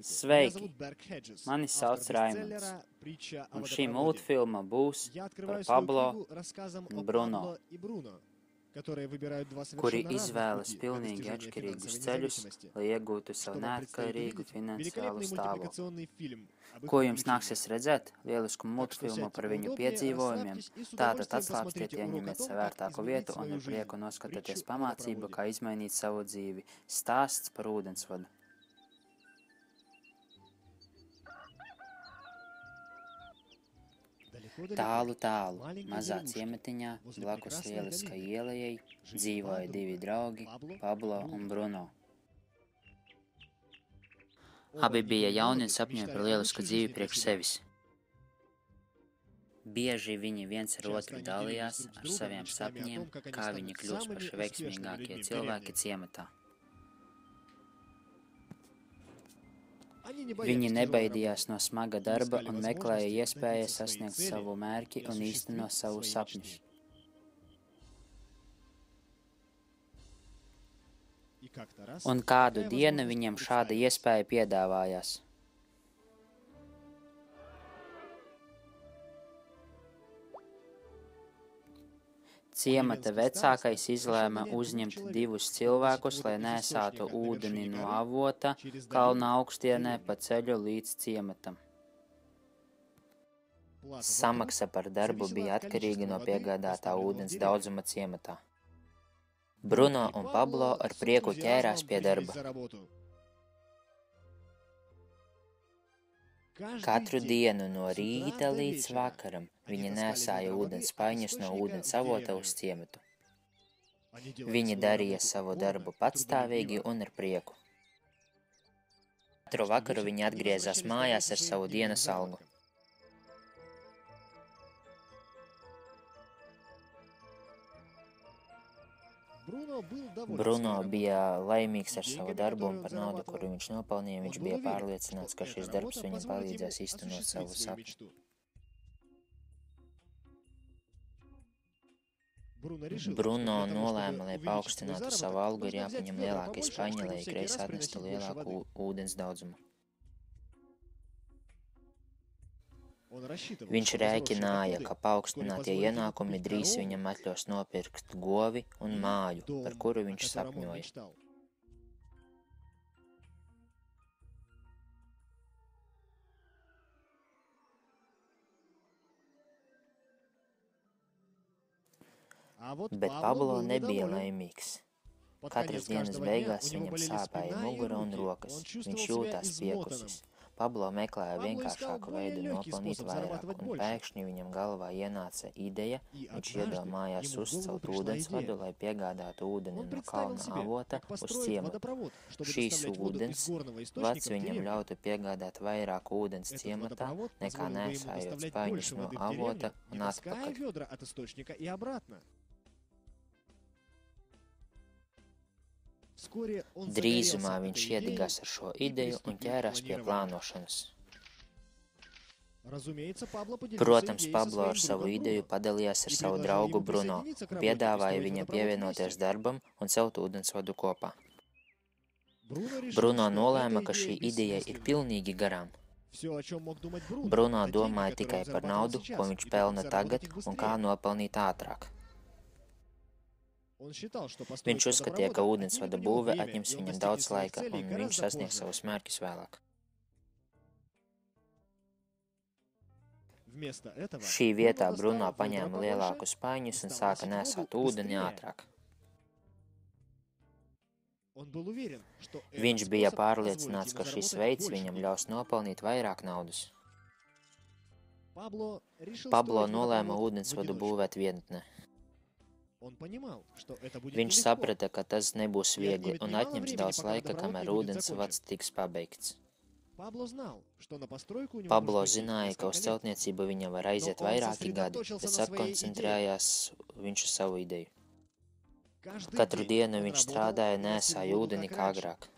Sveiki! Mani sauc Raimunds, un šī multfilma būs par Pablo un Bruno, kuri izvēlas pilnīgi atšķirīgus ceļus, lai iegūtu savu neatkarīgu finansiālu stāvokli. Ko jums nāksies redzēt? Lielisku multfilmu par viņu piedzīvojumiem, tātad atslāpstiet, ieņemiet sev vērtāko vietu un ar prieku noskatieties pamācību, kā izmainīt savu dzīvi. Stāsts par ūdensvadu. Tālu, mazā ciematiņā, blakus lieliskai ielejai, dzīvoja divi draugi, Pablo un Bruno. Abi bija jauni un sapņoja par lielisku dzīvi priekš sevis. Bieži viņi viens ar otru dalījās ar saviem sapņiem, kā viņi kļūs paši veiksmīgākie cilvēki ciematā. Viņi nebaidījās no smaga darba un meklēja iespējas sasniegt savu mērķi un īstenot savus sapņus. Un kādu dienu viņam šāda iespēja piedāvājās. Ciemata vecākais izlēma uzņemt divus cilvēkus, lai nesātu ūdeni no avota kalna augstienē pa ceļu līdz ciematam. Samaksa par darbu bija atkarīga no piegādātā ūdens daudzuma ciematā. Bruno un Pablo ar prieku ķērās pie darba. Katru dienu no rīta līdz vakaram viņi nesāja ūdens paņus no ūdens avota uz ciematu. Viņi darīja savu darbu patstāvīgi un ar prieku. Katru vakaru viņi atgriezās mājās ar savu dienas algu. Bruno bija laimīgs ar savu darbu un par naudu, kuru viņš nopelnīja, viņš bija pārliecināts, ka šis darbs viņam palīdzēs īstenot savu sapni. Bruno nolēma, lai paaugstinātu savu algu, ir jāpaņem lielākie spaņi, lai ikreiz atnestu lielāku ūdens daudzumu. Viņš rēķināja, ka paaugstinātie ienākumi drīz viņam atļaus nopirkt govi un māju, par kuru viņš sapņoja. Bet Pablo nebija laimīgs. Katras dienas beigās viņam sāpēja mugura un rokas. Viņš jūtās piekusis. Pablo meklēja vienkāršāku veidu nopelnīt vairāk, un pēkšņi viņam galvā ienāca ideja, viņš iedomājās uzcelt ūdensvadu, lai piegādātu ūdeni no kalna avota uz ciematu. Šīs ūdens vads viņam ļautu piegādāt vairāk ūdens ciematā, nekā nesājot spaņus no avota un atpakaļ. Drīzumā viņš iedigās ar šo ideju un ķērās pie plānošanas. Protams, Pablo ar savu ideju padalījās ar savu draugu Bruno un piedāvāja viņam pievienoties darbam un celt ūdensvadu kopā. Bruno nolēma, ka šī ideja ir pilnīgi garām. Bruno domāja tikai par naudu, ko viņš pelna tagad un kā nopelnīt ātrāk. Viņš uzskatīja, ka ūdensvada būve atņems viņam daudz laika, un viņš sasniegs savus mērķus vēlāk. Šī vietā Bruno paņēma lielākus spaņus un sāka nesāt ūdeni ātrāk. Viņš bija pārliecināts, ka šis veids viņam ļaus nopelnīt vairāk naudas. Pablo nolēma ūdensvadu būvēt vietnē. Viņš saprata, ka tas nebūs viegli un atņems daudz laika, kamēr ūdensvads tiks pabeigts. Pablo zināja, ka uz celtniecību viņam var aiziet vairāki gadi, bet atkoncentrējās viņš uz savu ideju. Katru dienu viņš strādāja nesāja ūdeni kā agrāk.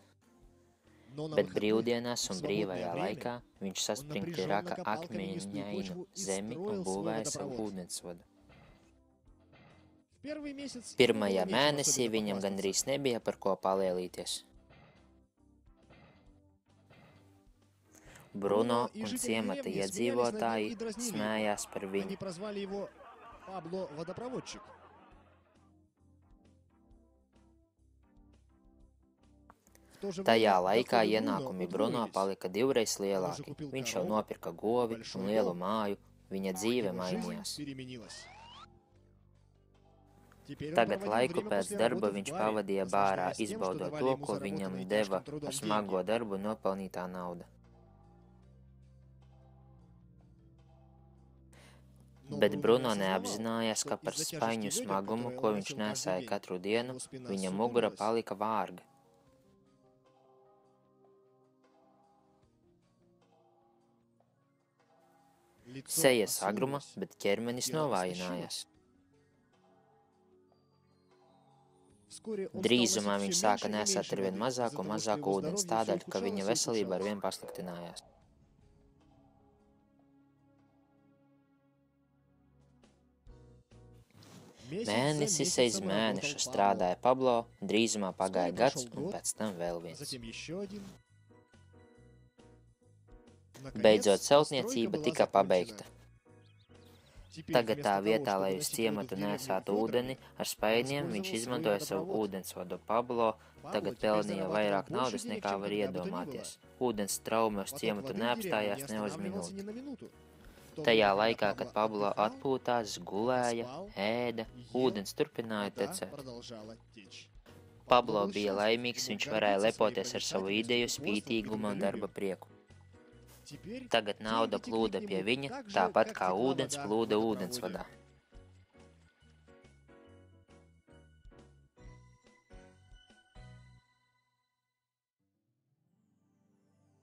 Bet brīvdienās un brīvajā laikā viņš saspringti raka akmeņainu zemi un būvēja savu ūdensvadu. Pirmajā mēnesī viņam gandrīz nebija par ko palielīties. Bruno un ciemata iedzīvotāji smējās par viņu. Tajā laikā ienākumi Bruno palika 2 reizes lielāki. Viņš jau nopirka govi un lielu māju, viņa dzīve mainījās. Tagad laiku pēc darba viņš pavadīja bārā, izbaudot to, ko viņam deva ar smago darbu nopelnītā nauda. Bet Bruno neapzinājās, ka par spaiņu smagumu, ko viņš nesāja katru dienu, viņa mugura palika vārga. Seja sagruma, bet ķermenis novājinājās. Drīzumā viņš sāka nesāt arvien mazāku un mazāku ūdens, tādēļ, ka viņa veselība arvien pasliktinājās. Mēnesis aiz mēneša strādāja Pablo, drīzumā pagāja gads un pēc tam vēl viens. Beidzot, celtniecība tika pabeigta. Tagad tā vietā, lai uz ciematu nesātu ūdeni, ar spainiem viņš izmantoja savu ūdensvadu. Pablo tagad pelnīja vairāk naudas nekā var iedomāties. Ūdens traume uz ciematu neapstājās ne uz minūti. Tajā laikā, kad Pablo atpūtās, gulēja, ēda, ūdens turpināja tecēt. Pablo bija laimīgs, viņš varēja lepoties ar savu ideju, spītīgumu un darba prieku. Tagad nauda plūda pie viņa, tāpat kā ūdens plūda ūdensvadā.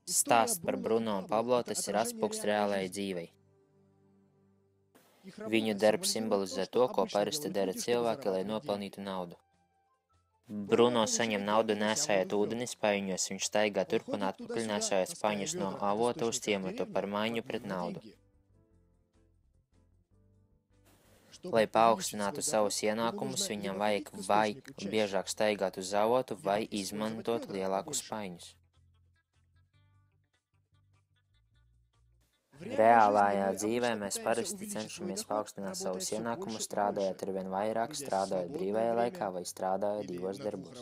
Stāsts par Bruno un Pablo, tas ir atspūgs reālajai dzīvei. Viņu darbs simbolizē to, ko parasti dara cilvēki, lai nopelnītu naudu. Bruno saņem naudu nesājot ūdeni spaiņos, viņš staigā turp un atpakaļ nesājot spaiņus no avota uz ciematu par maiņu pret naudu. Lai paaugstinātu savus ienākumus, viņam vajag vai biežāk staigāt uz avotu, vai izmantot lielākus spaiņus. Reālajā dzīvē mēs parasti cenšamies paaugstināt savus ienākumus, strādājot arvien vairāk, strādājot brīvajā laikā vai strādājot 2 darbos.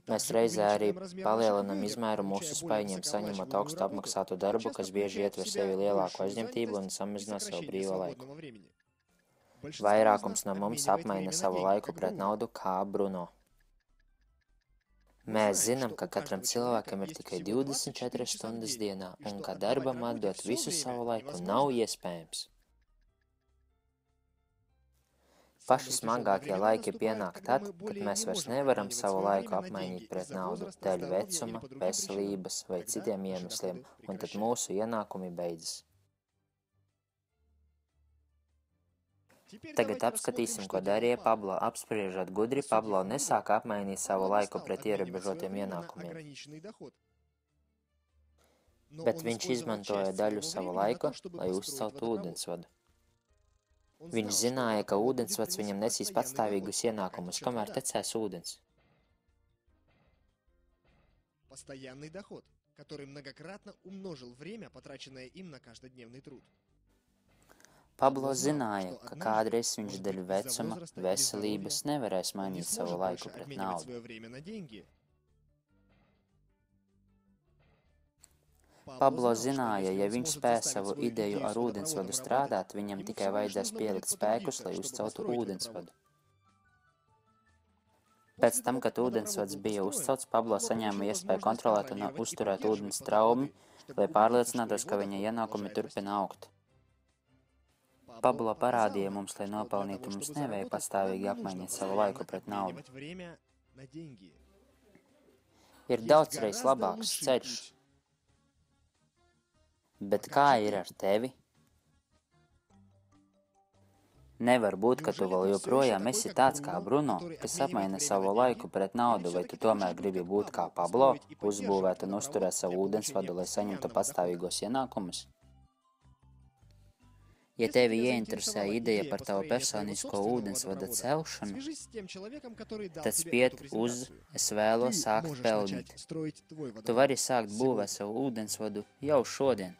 Mēs reizē arī palielinam izmēru mūsu spaiņiem, saņemot augstu apmaksātu darbu, kas bieži ietver sevi lielāku aizņemtību un samazina savu brīvo laiku. Vairākums no mums apmaina savu laiku pret naudu kā Bruno. Mēs zinām, ka katram cilvēkam ir tikai 24 stundas dienā, un ka darbam atdot visu savu laiku nav iespējams. Paši smagākie laiki pienāk tad, kad mēs vairs nevaram savu laiku apmainīt pret naudu dēļ vecuma, veselības vai citiem iemesliem, un tad mūsu ienākumi beidzas. Tagad apskatīsim, ko darīja Pablo. Apspriežot gudri, Pablo nesāka apmainīt savu laiku pret ierobežotiem ienākumiem. Bet viņš izmantoja daļu savu laiku, lai uzceltu ūdensvadu. Viņš zināja, ka ūdensvads viņam nesīs patstāvīgus ienākumus, kamēr tecēs ūdens. Постоянный доход, который многократно умножил время, потраченное им на каждодневный труд. Pablo zināja, ka kādreiz viņš dēļ vecuma, veselības nevarēs mainīt savu laiku pret naudu. Pablo zināja, ja viņš spēja savu ideju ar ūdensvadu strādāt, viņam tikai vajadzēs pielikt spēkus, lai uzceltu ūdensvadu. Pēc tam, kad ūdensvads bija uzcelts, Pablo saņēma iespēju kontrolēt un uzturēt ūdens traumi, lai pārliecinātos, ka viņa ienākumi turpina augt. Pablo parādīja mums, lai nopelnītu, mums nevajag pastāvīgi apmainīt savu laiku pret naudu. Ir daudzreiz labāks ceļš. Bet kā ir ar tevi? Nevar būt, ka tu vēl joprojām esi tāds kā Bruno, kas apmaina savu laiku pret naudu, vai tu tomēr gribi būt kā Pablo, uzbūvēt un uzturēt savu ūdensvadu, lai saņemtu pastāvīgos ienākumus? Ja tevi ieinteresē ideja par tavu personisko ūdensvada celšanu, tad spied uz "Es vēlos sākt pelnīt". Tu vari sākt būvēt savu ūdensvadu jau šodien.